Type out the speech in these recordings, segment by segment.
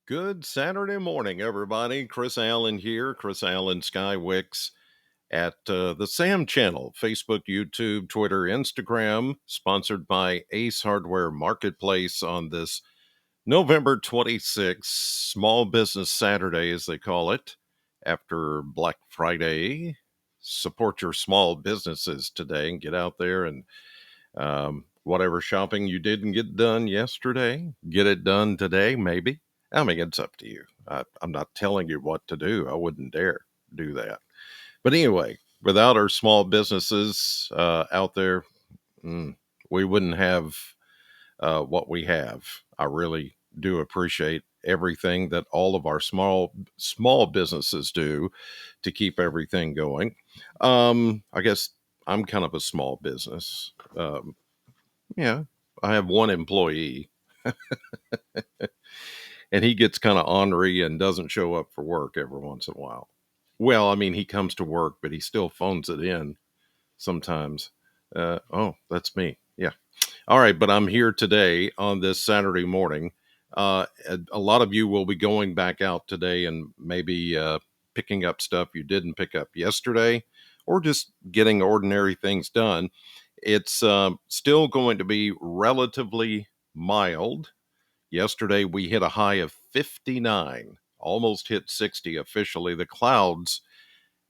Good Saturday morning, everybody. Chris Allen here, Chris Allen Skywicks at the Sam channel, Facebook, YouTube, Twitter, Instagram, sponsored by Ace Hardware Marketplace on this November 26th, Small Business Saturday, as they call it, after Black Friday. Support your small businesses today and get out there and whatever shopping you didn't get done yesterday, get it done today, maybe. I mean, it's up to you. I'm not telling you what to do. I wouldn't dare do that. But anyway, without our small businesses out there, we wouldn't have what we have. I really do appreciate everything that all of our small businesses do to keep everything going. I guess I'm kind of a small business. Yeah, I have one employee, and he gets kind of ornery and doesn't show up for work every once in a while. Well, I mean, he comes to work, but he still phones it in sometimes. Oh, that's me. Yeah. All right, but I'm here today on this Saturday morning. A lot of you will be going back out today and maybe picking up stuff you didn't pick up yesterday, or just getting ordinary things done. It's still going to be relatively mild. Yesterday, we hit a high of 59, almost hit 60 officially. The clouds,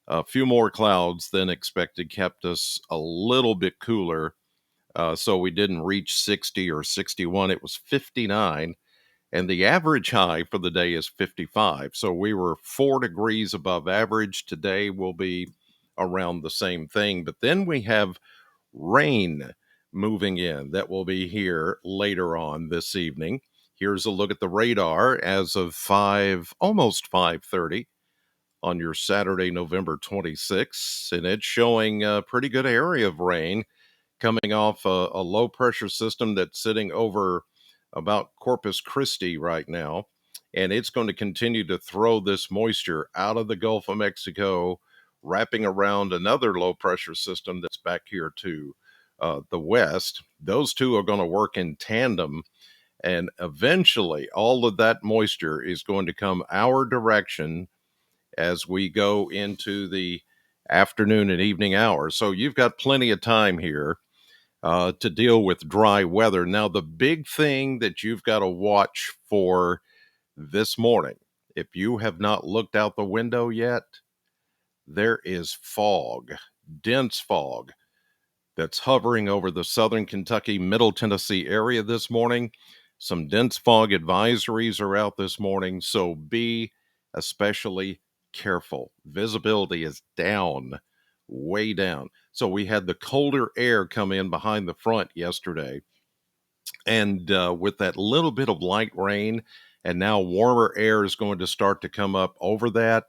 a few more clouds than expected, kept us a little bit cooler. So we didn't reach 60 or 61. It was 59. And the average high for the day is 55. So we were 4 degrees above average. Today will be around the same thing. But then we have rain moving in that will be here later on this evening. Here's a look at the radar as of almost 5:30 on your Saturday, November 26th, and it's showing a pretty good area of rain coming off a low pressure system that's sitting over about Corpus Christi right now. And it's going to continue to throw this moisture out of the Gulf of Mexico, wrapping around another low pressure system that's back here to the west. Those two are going to work in tandem. And eventually, all of that moisture is going to come our direction as we go into the afternoon and evening hours. So you've got plenty of time here to deal with dry weather. Now, the big thing that you've got to watch for this morning, if you have not looked out the window yet, there is fog, dense fog that's hovering over the southern Kentucky, middle Tennessee area this morning. Some dense fog advisories are out this morning, so be especially careful. Visibility is down, way down. So we had the colder air come in behind the front yesterday. And with that little bit of light rain, and now warmer air is going to start to come up over that.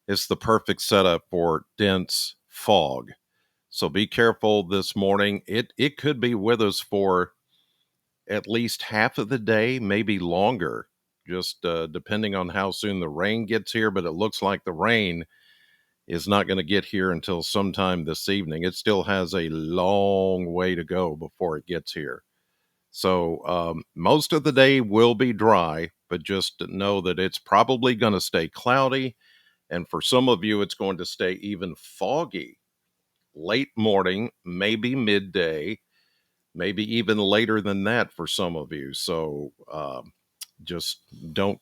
It's the perfect setup for dense fog. So be careful this morning. It could be with us for at least half of the day, maybe longer, just depending on how soon the rain gets here. But it looks like the rain is not going to get here until sometime this evening. It still has a long way to go before it gets here. So most of the day will be dry, but just know that it's probably going to stay cloudy. And for some of you, it's going to stay even foggy late morning, maybe midday, maybe even later than that for some of you. So just don't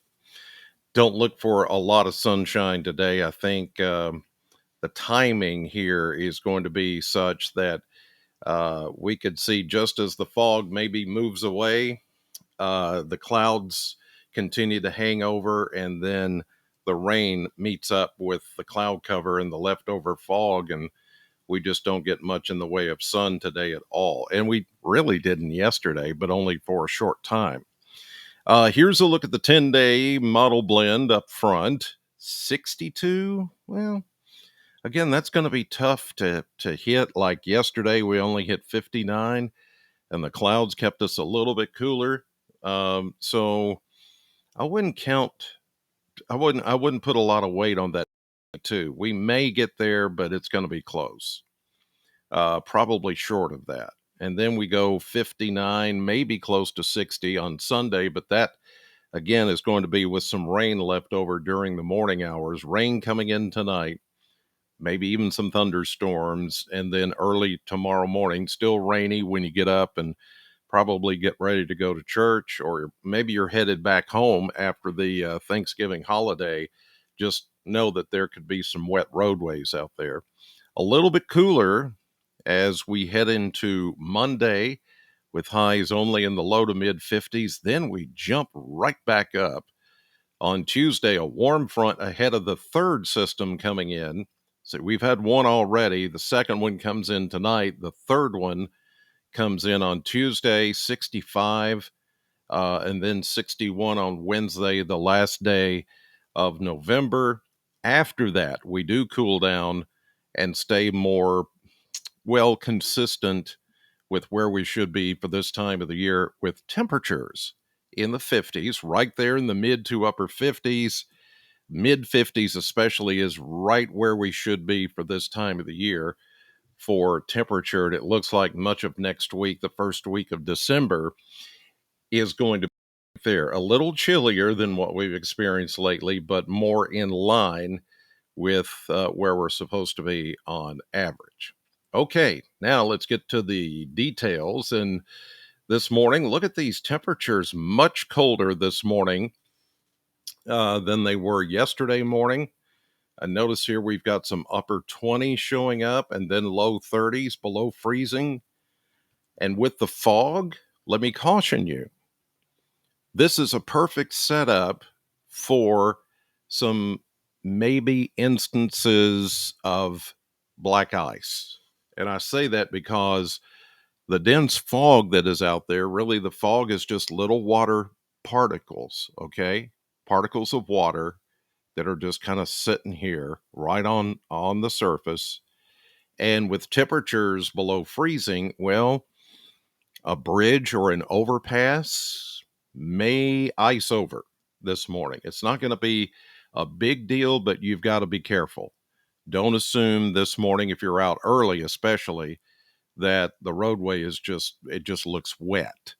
look for a lot of sunshine today. I think the timing here is going to be such that we could see just as the fog maybe moves away, the clouds continue to hang over, and then the rain meets up with the cloud cover and the leftover fog, and we just don't get much in the way of sun today at all. And we really didn't yesterday, but only for a short time. Here's a look at the 10-day model blend up front. 62. Well, again, that's going to be tough to hit. Like yesterday, we only hit 59, and the clouds kept us a little bit cooler. So I wouldn't count. I wouldn't put a lot of weight on that too. We may get there, but it's going to be close. Probably short of that. And then we go 59, maybe close to 60 on Sunday, but that again, is going to be with some rain left over during the morning hours. Rain coming in tonight, maybe even some thunderstorms, and then early tomorrow morning, still rainy when you get up and probably get ready to go to church, or maybe you're headed back home after the Thanksgiving holiday. Just know that there could be some wet roadways out there. A little bit cooler as we head into Monday with highs only in the low to mid 50s. Then we jump right back up. On Tuesday, a warm front ahead of the third system coming in. So we've had one already. The second one comes in tonight. The third one comes in on Tuesday, 65, and then 61 on Wednesday, the last day of November. After that, we do cool down and stay more well consistent with where we should be for this time of the year, with temperatures in the 50s, right there in the mid to upper 50s. Mid 50s, especially, is right where we should be for this time of the year for temperature. And it looks like much of next week, the first week of December, is going to be there. A little chillier than what we've experienced lately, but more in line with where we're supposed to be on average. Okay, now let's get to the details. And this morning, look at these temperatures, much colder this morning than they were yesterday morning. I notice here we've got some upper 20s showing up and then low 30s below freezing. And with the fog, let me caution you, this is a perfect setup for some maybe instances of black ice. And I say that because the dense fog that is out there, really the fog is just little water particles, okay? Particles of water that are just kind of sitting here right on the surface. And with temperatures below freezing, well, a bridge or an overpass may ice over this morning. It's not going to be a big deal, but you've got to be careful. Don't assume this morning, if you're out early especially, that the roadway is it just looks wet.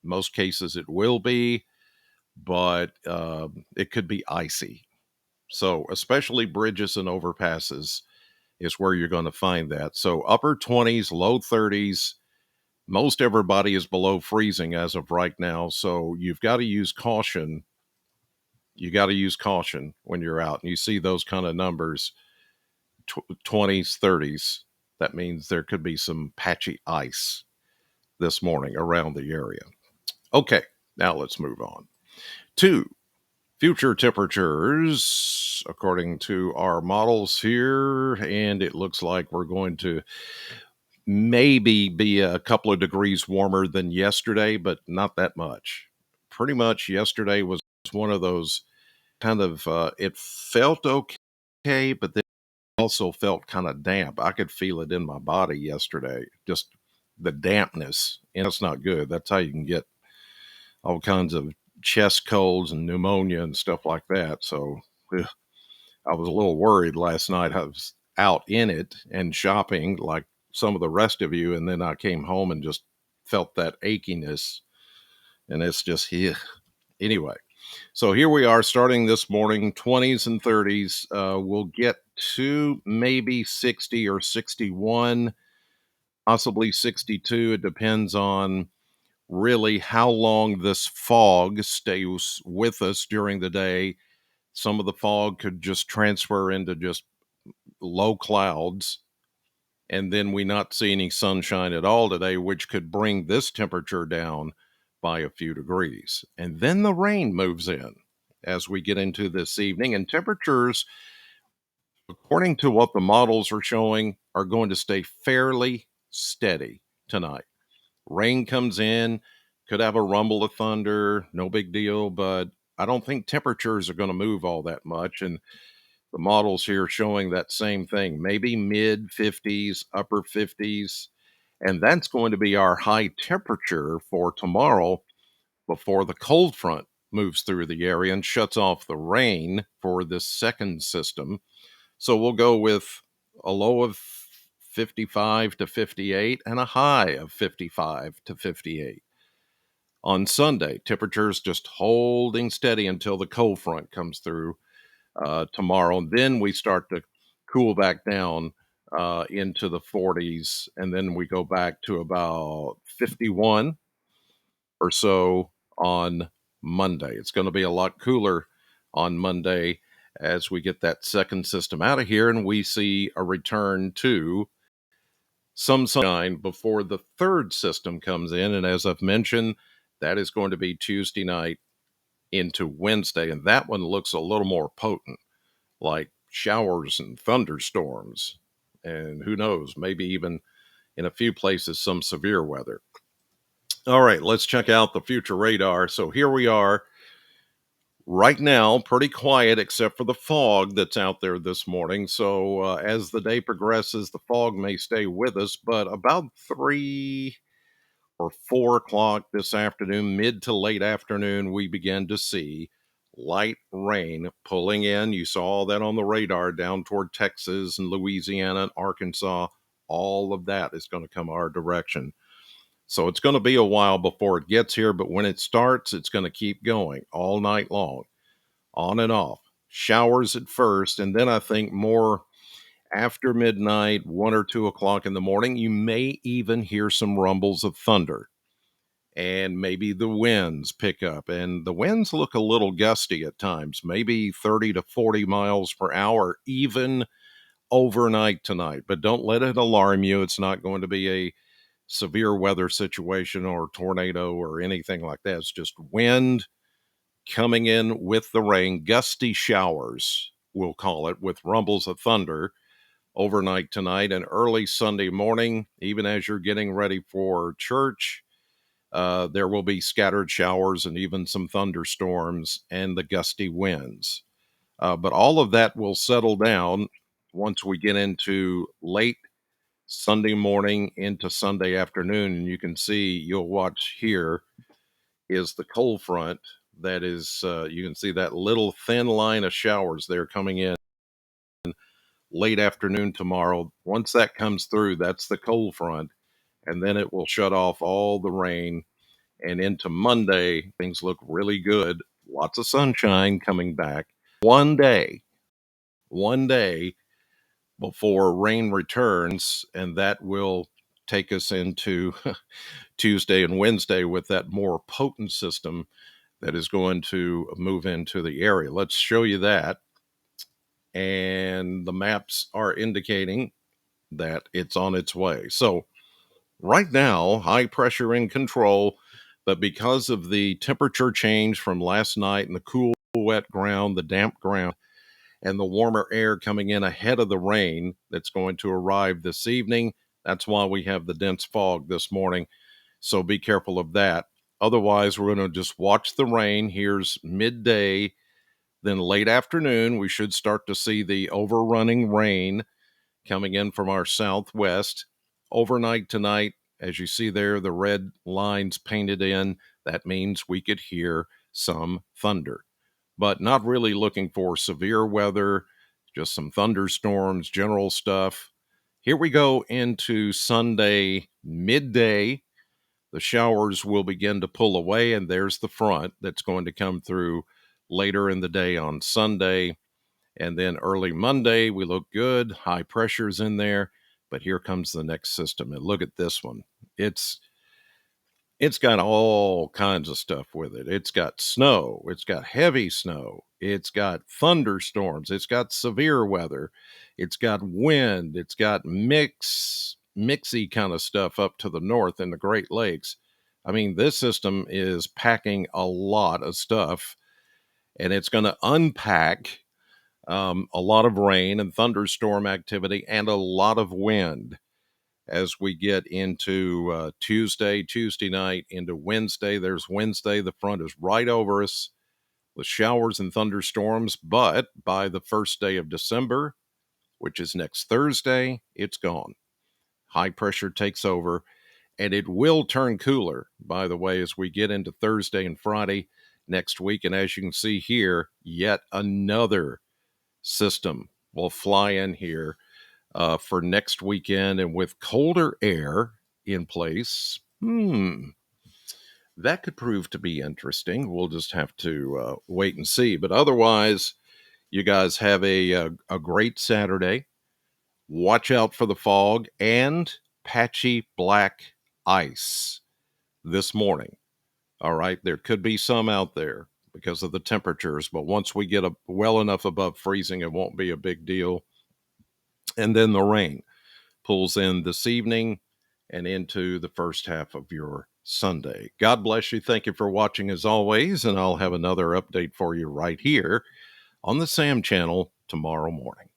Most cases it will be, but it could be icy. So especially bridges and overpasses is where you're going to find that. So upper 20s, low 30s, most everybody is below freezing as of right now. So you've got to use caution. You got to use caution when you're out and you see those kind of numbers, 20s, 30s. That means there could be some patchy ice this morning around the area. Okay, now let's move on to future temperatures according to our models here. And it looks like we're going to maybe be a couple of degrees warmer than yesterday, but not that much. Pretty much yesterday was one of those kind of, it felt okay, but then also felt kind of damp. I could feel it in my body yesterday, just the dampness. And that's not good. That's how you can get all kinds of chest colds and pneumonia and stuff like that. So ugh, I was a little worried last night. I was out in it and shopping like some of the rest of you. And then I came home and just felt that achiness. And it's just, yeah. Anyway, so here we are starting this morning, 20s and 30s. We'll get to maybe 60 or 61, possibly 62. It depends on really how long this fog stays with us during the day. Some of the fog could just transfer into just low clouds, and then we not see any sunshine at all today, which could bring this temperature down by a few degrees. And then the rain moves in as we get into this evening, and temperatures, according to what the models are showing, are going to stay fairly steady tonight. Rain comes in, could have a rumble of thunder, no big deal, but I don't think temperatures are going to move all that much. And the models here showing that same thing, maybe mid 50s, upper 50s. And that's going to be our high temperature for tomorrow before the cold front moves through the area and shuts off the rain for this second system. So we'll go with a low of 55 to 58 and a high of 55 to 58. On Sunday, temperatures just holding steady until the cold front comes through tomorrow. And then we start to cool back down into the 40s. And then we go back to about 51 or so on Monday. It's going to be a lot cooler on Monday as we get that second system out of here and we see a return to some sunshine before the third system comes in. And as I've mentioned, that is going to be Tuesday night into Wednesday. And that one looks a little more potent, like showers and thunderstorms. And who knows, maybe even in a few places, some severe weather. All right, let's check out the future radar. So here we are right now, pretty quiet except for the fog that's out there this morning. So as the day progresses, the fog may stay with us, but about 3 or 4 o'clock this afternoon, mid to late afternoon, we begin to see light rain pulling in. You saw that on the radar down toward Texas and Louisiana and Arkansas. All of that is going to come our direction. So it's going to be a while before it gets here, but when it starts, it's going to keep going all night long, on and off. Showers at first, and then I think more after midnight, 1 or 2 o'clock in the morning, you may even hear some rumbles of thunder. And maybe the winds pick up, and the winds look a little gusty at times, maybe 30 to 40 miles per hour, even overnight tonight. But don't let it alarm you. It's not going to be a severe weather situation or tornado or anything like that. It's just wind coming in with the rain, gusty showers, we'll call it, with rumbles of thunder overnight tonight and early Sunday morning, even as you're getting ready for church. There will be scattered showers and even some thunderstorms and the gusty winds. But all of that will settle down once we get into late Sunday morning into Sunday afternoon. And you can see, you'll watch here, is the cold front. That is, you can see that little thin line of showers there coming in late afternoon tomorrow. Once that comes through, that's the cold front. And then it will shut off all the rain. And into Monday, things look really good. Lots of sunshine coming back. One day before rain returns, and that will take us into Tuesday and Wednesday with that more potent system that is going to move into the area. Let's show you that. And the maps are indicating that it's on its way. So right now, high pressure in control, but because of the temperature change from last night and the cool, wet ground, the damp ground, and the warmer air coming in ahead of the rain that's going to arrive this evening, that's why we have the dense fog this morning. So be careful of that. Otherwise, we're going to just watch the rain. Here's midday, then late afternoon, we should start to see the overrunning rain coming in from our southwest. Overnight tonight, as you see there, the red lines painted in, that means we could hear some thunder. But not really looking for severe weather, just some thunderstorms, general stuff. Here we go into Sunday midday. The showers will begin to pull away, and there's the front that's going to come through later in the day on Sunday. And then early Monday, we look good. High pressure's in there. But here comes the next system. And look at this one. It's got all kinds of stuff with it. It's got snow. It's got heavy snow. It's got thunderstorms. It's got severe weather. It's got wind. It's got mixy kind of stuff up to the north in the Great Lakes. I mean, this system is packing a lot of stuff, and it's going to unpack a lot of rain and thunderstorm activity and a lot of wind as we get into Tuesday night into Wednesday. There's Wednesday. The front is right over us with showers and thunderstorms. But by the first day of December, which is next Thursday, it's gone. High pressure takes over, and it will turn cooler, by the way, as we get into Thursday and Friday next week. And as you can see here, yet another system will fly in here for next weekend, and with colder air in place, that could prove to be interesting. We'll just have to wait and see. But otherwise, you guys have a great Saturday. Watch out for the fog and patchy black ice this morning. All right, there could be some out there because of the temperatures, but once we get well enough above freezing, it won't be a big deal. And then the rain pulls in this evening and into the first half of your Sunday. God bless you. Thank you for watching as always, and I'll have another update for you right here on the Sam channel tomorrow morning.